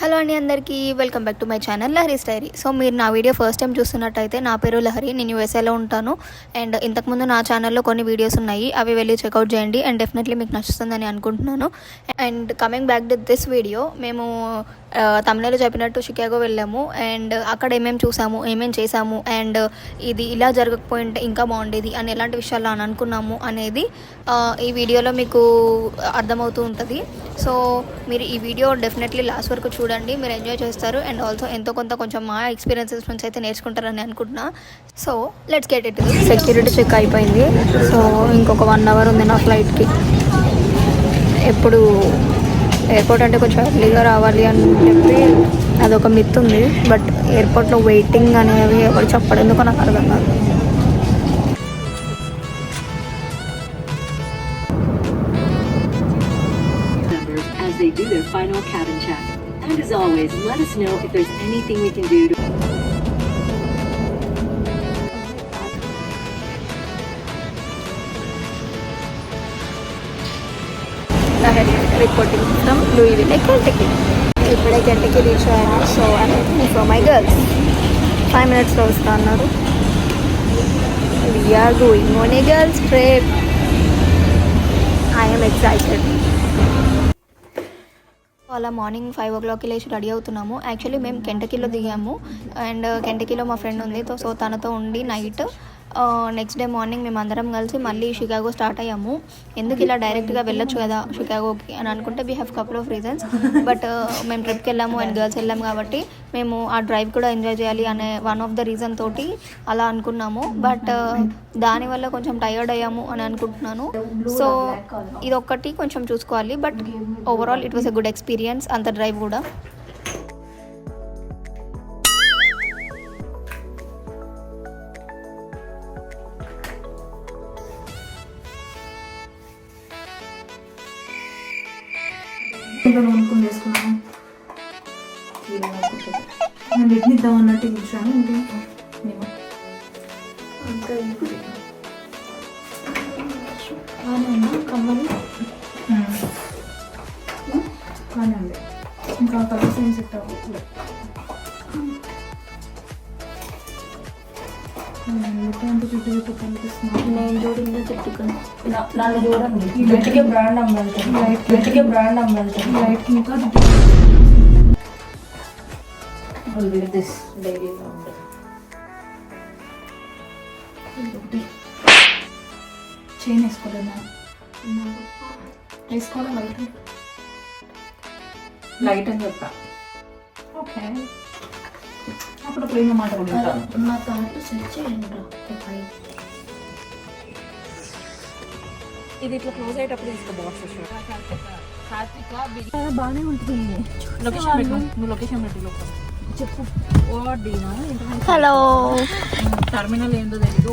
Hello అండి, అందరికీ welcome back to my channel Lahari's diary. So మీరు నా వీడియో ఫస్ట్ టైం చూస్తున్నట్టయితే నా పేరు లహరి, నేను యూఎస్ఏలో ఉంటాను. అండ్ ఇంతకుముందు నా ఛానల్లో కొన్ని వీడియోస్ ఉన్నాయి, అవి వెళ్ళి చెక్అవుట్ చేయండి అండ్ డెఫినెట్లీ మీకు నచ్చుతుందని అనుకుంటున్నాను. And coming back to this video, మేము తమిళలో చెప్పినట్టు షికాగో వెళ్ళాము. అండ్ అక్కడ ఏమేమి చూసాము, ఏమేమి చేసాము, అండ్ ఇది ఇలా జరగకపోయింటే ఇంకా బాగుండేది అని ఎలాంటి విషయాలు అని అనుకున్నాము అనేది ఈ వీడియోలో మీకు అర్థమవుతూ ఉంటుంది. సో మీరు ఈ వీడియో డెఫినెట్లీ లాస్ట్ వరకు చూడండి, మీరు ఎంజాయ్ చేస్తారు. అండ్ ఆల్సో ఎంతో కొంచెం మా ఎక్స్పీరియన్సెస్ నుంచి అయితే నేర్చుకుంటారని అనుకుంటున్నా. So let's get it. Security check అయిపోయింది. సో ఇంకొక 1 అవర్ ఉంది నా ఫ్లైట్కి. ఎప్పుడు ఎయిర్పోర్ట్ అంటే కొంచెం ఎర్లీగా రావాలి అని చెప్పి అదొక మిత్ ఉంది. బట్ ఎయిర్పోర్ట్లో వెయిటింగ్ అనేవి ఎవరు చెప్పడం ఎందుకో నాకు అర్థం కాదు. They do their final cabin check. And as always, let us know if there's anything we can do to... Reporting from Louisville, Kentucky. ఇప్పుడే కెంటకీ రీచ్ అయ్యాను. So I for my girls 5 minutesలో వస్తా అన్నారు. We are going on a girls trip. I am excited. అలా morning 5 o'clockకి లేచి ready అవుతున్నాము. Actually మేము కెంటకీలో దిగాము and కెంటకీలో మా ఫ్రెండ్ ఉంది. సో తనతో ఉండి నైట్ నెక్స్ట్ డే మార్నింగ్ మేము అందరం కలిసి మళ్ళీ షికాగో స్టార్ట్ అయ్యాము. ఎందుకు ఇలా డైరెక్ట్గా వెళ్ళొచ్చు కదా షికాగోకి అని అనుకుంటే we have couple of reasons. But మేము ట్రిప్కి వెళ్ళాము అండ్ గర్ల్స్ వెళ్ళాము కాబట్టి మేము ఆ డ్రైవ్ కూడా ఎంజాయ్ చేయాలి అనే వన్ ఆఫ్ ద రీజన్ తోటి అలా అనుకున్నాము. బట్ దానివల్ల కొంచెం టైర్డ్ అయ్యాము అని అనుకుంటున్నాను. సో ఇదొక్కటి కొంచెం చూసుకోవాలి. But overall it was a good experience అంత డ్రైవ్ కూడా. అనుకుని వేసుకున్నాను. నేను ఎగ్నిద్దాం అన్నట్టు కూర్చోను. కమ్మలు కానీ అండి ఇంకా కలర్స్ ఏం సెట్ అవ్వట్లేదు. చుట్టూ చుట్టూ కనిపిస్తున్నాను. నేను చూడింది చెట్టుకొని నన్ను చూడండి. గట్టిగా బ్రాండ్ అమ్మాలి, గట్టిగా బ్రాండ్ అమ్మాలి. లైట్ ఇంకా దిస్ డైరీలో ఉంటుంది. చైన్ వేసుకోలేదా? వేసుకోవాలి. లైట్ లైట్ అని చెప్పా. ఓకే, అప్పుడు ప్రేమ మాట కూడా నా థాట్ సెట్ చేయండి. ఇది ఇట్లా క్లోజ్ అయ్యేటప్పుడు తీసుకో. బాక్స్ బాగానే ఉంటుంది. లొకేషన్ పెట్టు, నువ్వు లొకేషన్ పెట్టు. చెప్పు. ఓఆర్డీనా? హలో, టర్మినల్ ఏందో తెలీదు.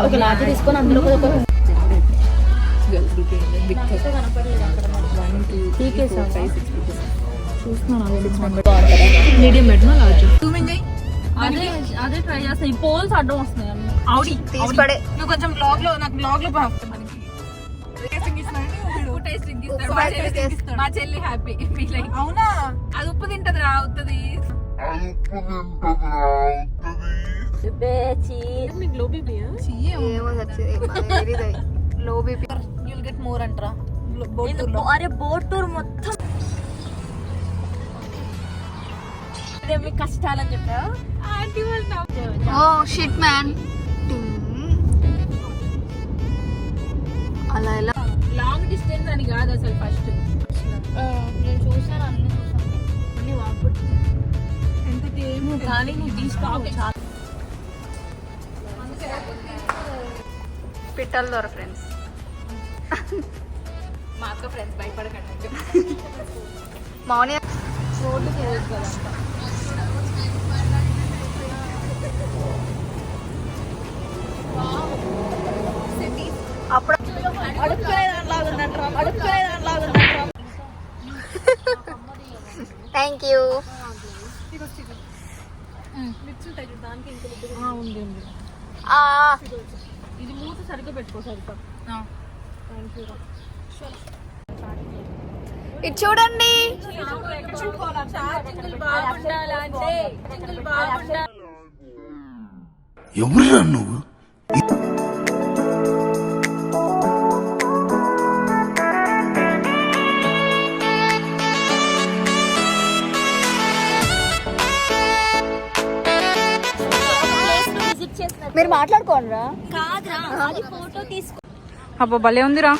ఒక లాటి తీసుకొని అందులో మీడియం పెట్టినా లార్జ్. అదే ట్రై చేస్తా. ఈ పోల్స్ అడ్డం వస్తున్నాయి. ఆడి తీసిపడే. నువ్వు కొంచెం బ్లాగ్ లో, నాకు బ్లాగ్ లో మనకి టేస్టింగ్ ఇస్తాడు. మా చెల్లి హ్యాపీ. అవునా? అది ఉప్పు తింటది రా. అవుతుంది. Low BP you'll get more అంటరా. అరే బోట్ టూర్ మొత్తం మీ కష్టాలని చెప్పా. Shit man. అలా ఎలా లాంగ్ డిస్టెన్స్ అని కాదు అసలు. ఫస్ట్ నేను చూసాను, అన్ని వాడుకుంటు ఎంతకేమో కానీ నువ్వు తీసుకో. పిట్టల ద్వారా ఫ్రెండ్స్. మా అక్క ఫ్రెండ్స్ భయపడకండి. మౌని రోడ్డుకి వేసుకోవాలంట. అప్పుడు థ్యాంక్ యూ. ఉంది ఇది మూత సరిగ్గా పెట్టుకో సరిగ్గా. Thank you. ఇది చూడండి. ఎవరురా నువ్వు? మీరు మాట్లాడుకోండిరా. అబ్బా భలే ఉందిరా.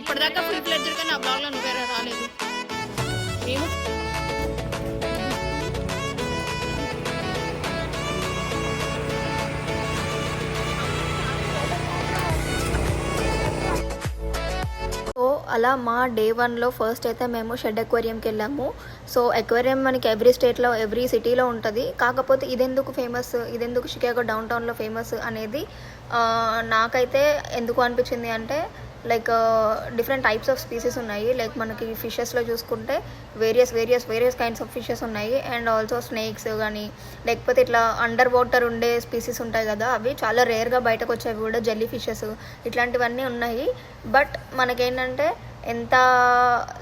ఇప్పటిదాకా ఫుల్ ఫ్లెడ్జర్ గా నా బ్లాగ్ లో నువ్వే రాలేదు. మేము సో అలా మా డే 1లో ఫస్ట్ అయితే మేము షెడ్ అక్వేరియంకి వెళ్ళాము. సో అక్వేరియం మనకి ఎవ్రీ స్టేట్లో ఎవ్రీ సిటీలో ఉంటుంది. కాకపోతే ఇదెందుకు ఫేమస్, ఇదెందుకు షికాగో డౌన్ టౌన్లో ఫేమస్ అనేది నాకైతే ఎందుకు అనిపించింది అంటే like different types of species ఉన్నాయి. లైక్ మనకి ఫిషెస్లో చూసుకుంటే వేరియస్ కైండ్స్ ఆఫ్ ఫిషెస్ ఉన్నాయి. అండ్ ఆల్సో స్నేక్స్ కానీ లేకపోతే ఇట్లా అండర్ వాటర్ ఉండే స్పీసీస్ ఉంటాయి కదా, అవి చాలా రేర్గా బయటకు వచ్చేవి కూడా, జెల్లీ ఫిషెస్ ఇట్లాంటివన్నీ ఉన్నాయి. బట్ మనకేంటంటే ఎంత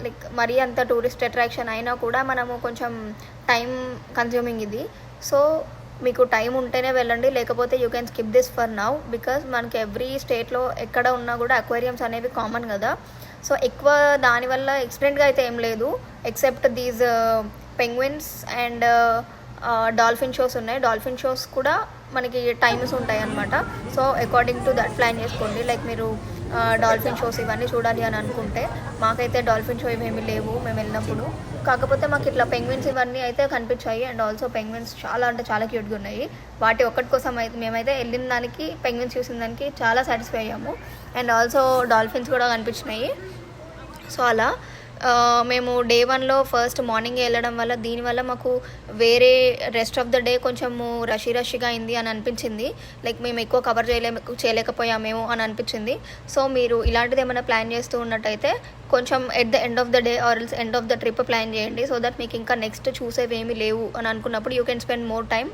లైక్ మరీ అంత టూరిస్ట్ అట్రాక్షన్ అయినా కూడా మనము కొంచెం టైం కన్జ్యూమింగ్ ఇది. సో మీకు టైం ఉంటేనే వెళ్ళండి, లేకపోతే you can skip this for now. Because మనకి ఎవ్రీ స్టేట్లో ఎక్కడ ఉన్నా కూడా అక్వేరియంస్ అనేవి కామన్ కదా. సో ఎక్కువ దానివల్ల ఎక్స్పెరిమెంట్గా అయితే ఏం లేదు, except these penguins and dolphin shows ఉన్నాయి. డాల్ఫిన్ షోస్ కూడా మనకి టైమ్స్ ఉంటాయి అన్నమాట. So according to that plan చేసుకోండి. లైక్ మీరు డాల్ఫిన్ షోస్ ఇవన్నీ చూడాలి అని అనుకుంటే, మాకైతే డాల్ఫిన్ షో ఇవేమీ లేవు మేము వెళ్ళినప్పుడు. కాకపోతే మాకు ఇట్లా పెంగ్విన్స్ ఇవన్నీ అయితే కనిపించాయి. అండ్ ఆల్సో పెంగ్విన్స్ చాలా అంటే చాలా క్యూట్గా ఉన్నాయి. వాటి ఒక్కటి కోసం అయితే మేమైతే వెళ్ళిన దానికి, పెంగ్విన్స్ చూసిన దానికి చాలా సాటిస్ఫై అయ్యాము. అండ్ ఆల్సో డాల్ఫిన్స్ కూడా కనిపించినాయి. సో అలా మేము డే 1లో ఫస్ట్ మార్నింగ్ వెళ్ళడం వల్ల దీనివల్ల మాకు వేరే రెస్ట్ ఆఫ్ ద డే కొంచెము రష్గా అయింది అని అనిపించింది. లైక్ మేము ఎక్కువ కవర్ చేయలేకపోయామేమో అని అనిపించింది. సో మీరు ఇలాంటిది ఏమైనా ప్లాన్ చేస్తూ ఉన్నట్టయితే కొంచెం at the end of the day or end of the trip plan చేయండి. సో దట్ మీకు ఇంకా నెక్స్ట్ చూసేవి ఏమీ లేవు అని అనుకున్నప్పుడు you can spend more time.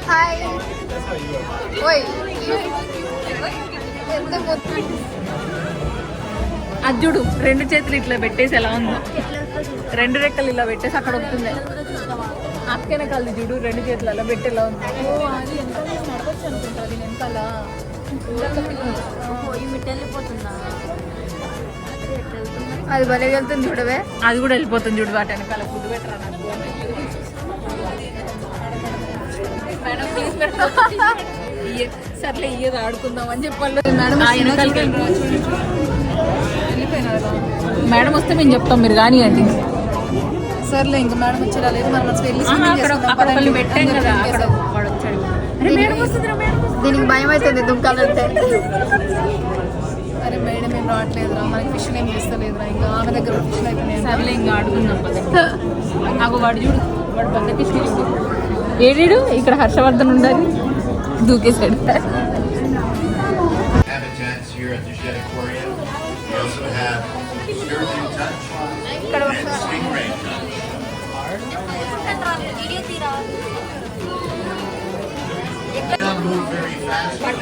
Hi ఓయ్ అది చూడు, 2 చేతులు ఇట్లా పెట్టేసి ఎలా ఉందో, 2 రెక్కలు ఇలా పెట్టేసి అక్కడ వస్తుంది. అక్కనే కళ్ళు చూడు, 2 చేతులు అలా పెట్టి ఎలా ఉంది. అది వెనకాల నడవచ్చు అనుకుంటా, అది వెనకాల అది భలే వెళ్తుంది చూడవే. అది కూడా వెళ్ళిపోతుంది చూడు, వాటి వెనకాల ఫుడ్ పెట్టరా నాకు. మేడం ప్లీజ్ పెట్టరా, సర్లే ఇయ్యదు ఆడుకుందాం అని చెప్పాలి. మేడం మేడం వస్తే మేము చెప్తాం, మీరు కానివ్వండి. సర్లే ఇంకా మేడం వచ్చేలా లేదు, మనం అక్కడ పెట్టాం కదా, అక్కడ వాడు వచ్చాడు. అరే మేడం వస్తుంది, దీనికి భయం అవుతుంది దుంకాలంటే. అరే మేడం ఏం రావట్లేదురా, మనకి ఫిష్ ఏం చేస్తలేదురా, ఇంకా ఆమె దగ్గర ఫిష్ అయిపోయినాయి. సర్లే ఇంకా ఆడుకుందాం. నాకు వాడు చూడు, వాడు పక్కకి చూడు ఏడీడు. ఇక్కడ హర్షవర్ధన్ ఉండాలి, దూకేశాడు. Habitats here at the Shed Aquarium. We also have sturgeon touch and stingray touch. They don't move very fast. At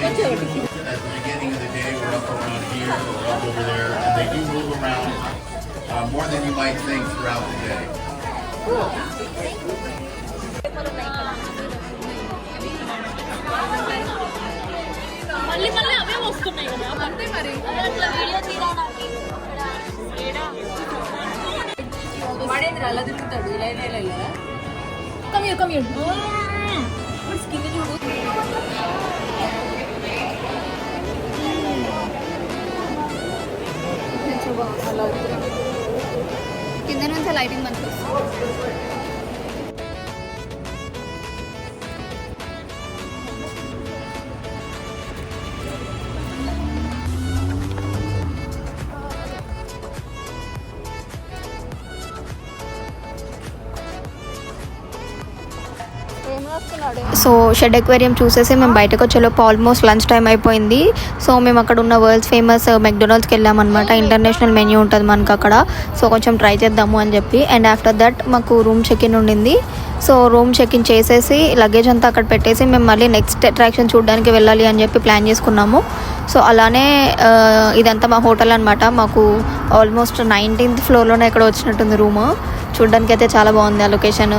the beginning of the day, we're up around here or up over there, and they do move around more than you might think throughout the day. మళ్ళీ మళ్ళీ అవే వస్తున్నాయి కదా, అంతే మరి. వాడేంద్ర అలా తిరుగుతాడు, ఇలా ఇలా ఇలా. కమ్యూడ్ కమ్యూడ్ స్కిన్ చూడు. కింద నుంచి లైటింగ్ మంచిగా వస్తుంది. సో షెడ్ అక్వేరియం చూసేసి మేము బయటకు వచ్చేలోపు ఆల్మోస్ట్ లంచ్ టైం అయిపోయింది. సో మేము అక్కడ ఉన్న వరల్డ్స్ ఫేమస్ మెక్డొనాల్డ్స్కి వెళ్ళామన్నమాట. ఇంటర్నేషనల్ మెన్యూ ఉంటుంది మనకు అక్కడ, సో కొంచెం ట్రై చేద్దాము అని చెప్పి. అండ్ ఆఫ్టర్ దట్ మాకు రూమ్ చెక్-ఇన్ ఉండింది. సో రూమ్ చెక్-ఇన్ చేసేసి లగేజ్ అంతా అక్కడ పెట్టేసి మేము మళ్ళీ నెక్స్ట్ అట్రాక్షన్ చూడడానికి వెళ్ళాలి అని చెప్పి ప్లాన్ చేసుకున్నాము. సో అలానే ఇదంతా మా హోటల్ అనమాట. మాకు ఆల్మోస్ట్ 19th ఫ్లోర్లోనే ఇక్కడ వచ్చినట్టుంది రూమ్. చూడడానికి అయితే చాలా బాగుంది ఆ లొకేషన్,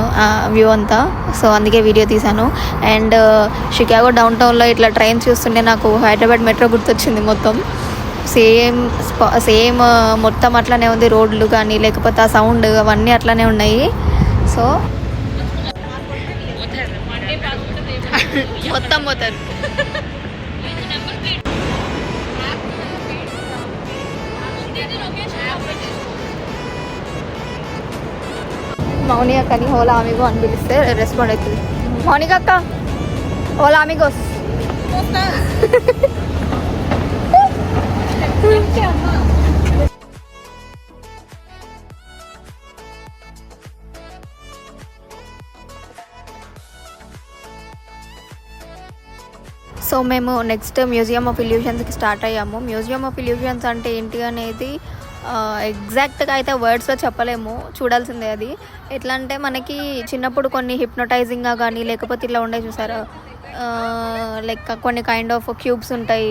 వ్యూ అంతా. సో అందుకే వీడియో తీశాను. అండ్ షికాగో డౌన్ టౌన్లో ఇట్లా ట్రైన్స్ చూస్తుంటే నాకు హైదరాబాద్ మెట్రో గుర్తొచ్చింది. మొత్తం సేమ్ మొత్తం అట్లానే ఉంది, రోడ్లు కానీ లేకపోతే ఆ సౌండ్ అవన్నీ అట్లానే ఉన్నాయి. సో మొత్తం పోతుంది. మౌని అక్కని హోలా ఆమిగో అని పిలిస్తే రెస్పాండ్ అవుతుంది. మౌనిక అక్క హోలా ఆమిగోస్. సో మేము నెక్స్ట్ మ్యూజియం ఆఫ్ ఇల్యూషన్స్కి స్టార్ట్ అయ్యాము. మ్యూజియం ఆఫ్ ఇల్యూషన్స్ అంటే ఏంటి అనేది ఎగ్జాక్ట్గా అయితే వర్డ్స్లో చెప్పలేము, చూడాల్సిందే అది. ఎట్లా అంటే మనకి చిన్నప్పుడు కొన్ని హిప్నోటైజింగ్గా కానీ లేకపోతే ఇట్లా ఉండే చూసారా, లైక్ కొన్ని కైండ్ ఆఫ్ క్యూబ్స్ ఉంటాయి,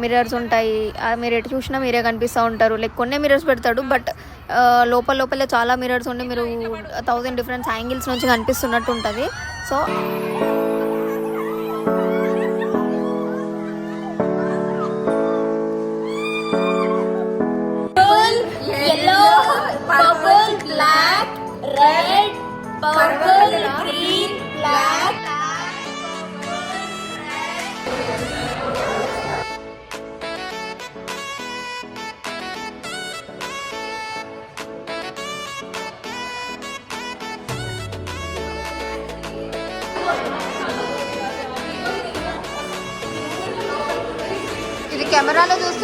మిర్రర్స్ ఉంటాయి. మీరు ఎటు చూసినా మీరే కనిపిస్తూ ఉంటారు. లైక్ కొన్ని మిర్రర్స్ పెడతాడు, బట్ లోపలే చాలా మిర్రర్స్ ఉండి మీరు 1000 డిఫరెంట్ యాంగిల్స్ నుంచి కనిపిస్తున్నట్టు ఉంటుంది. సో ఇది కెమెరాలో చూస్తూ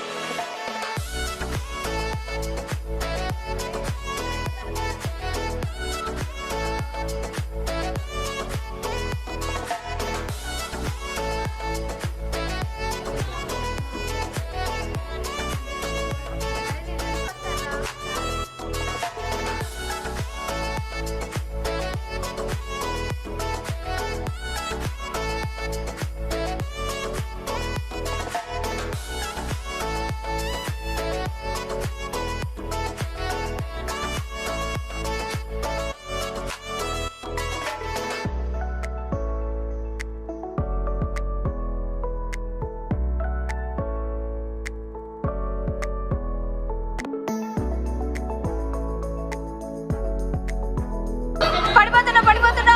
పడిపోతున్నా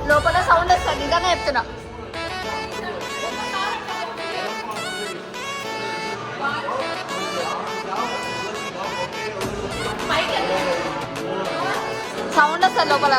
లోపల సౌండ్ వస్తుంది నిజంగా చెప్తున్నా. సౌండ్ వస్తుంది లోపల.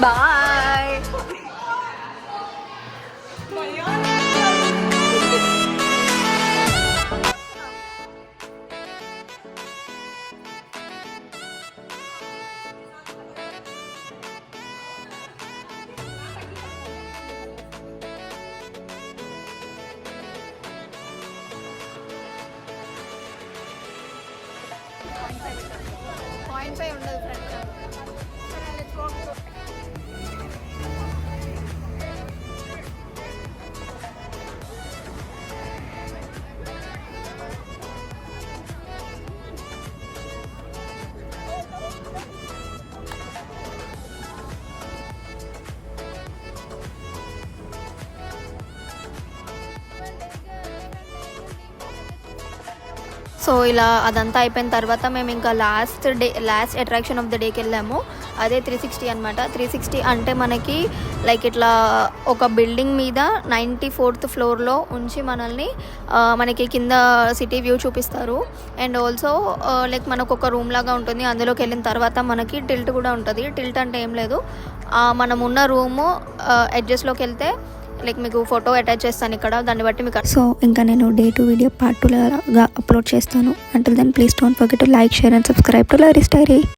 బాయ్. పాయింట్ 5 ఉండదు ఫ్రెండ్స్. సో ఇలా అదంతా అయిపోయిన తర్వాత మేము ఇంకా లాస్ట్ అట్రాక్షన్ ఆఫ్ ద డేకి వెళ్ళాము. అదే 360 అనమాట. 360 అంటే మనకి లైక్ ఇట్లా ఒక బిల్డింగ్ మీద 94th ఫ్లోర్లో ఉంచి మనకి కింద సిటీ వ్యూ చూపిస్తారు. అండ్ ఆల్సో లైక్ మనకు ఒక రూమ్ లాగా ఉంటుంది. అందులోకి వెళ్ళిన తర్వాత మనకి టిల్ట్ కూడా ఉంటుంది. టిల్ట్ అంటే ఏం లేదు, మనం ఉన్న రూము ఎడ్జెస్లోకి వెళ్తే లైక్ మీకు ఫోటో అటాచ్ చేస్తాను ఇక్కడ, దాన్ని బట్టి మీకు. సో ఇంకా నేను డే 2 వీడియో పార్ట్ 2 లాగా అప్లోడ్ చేస్తాను. Until then please don't forget to like, share and subscribe to Lahari's dairy.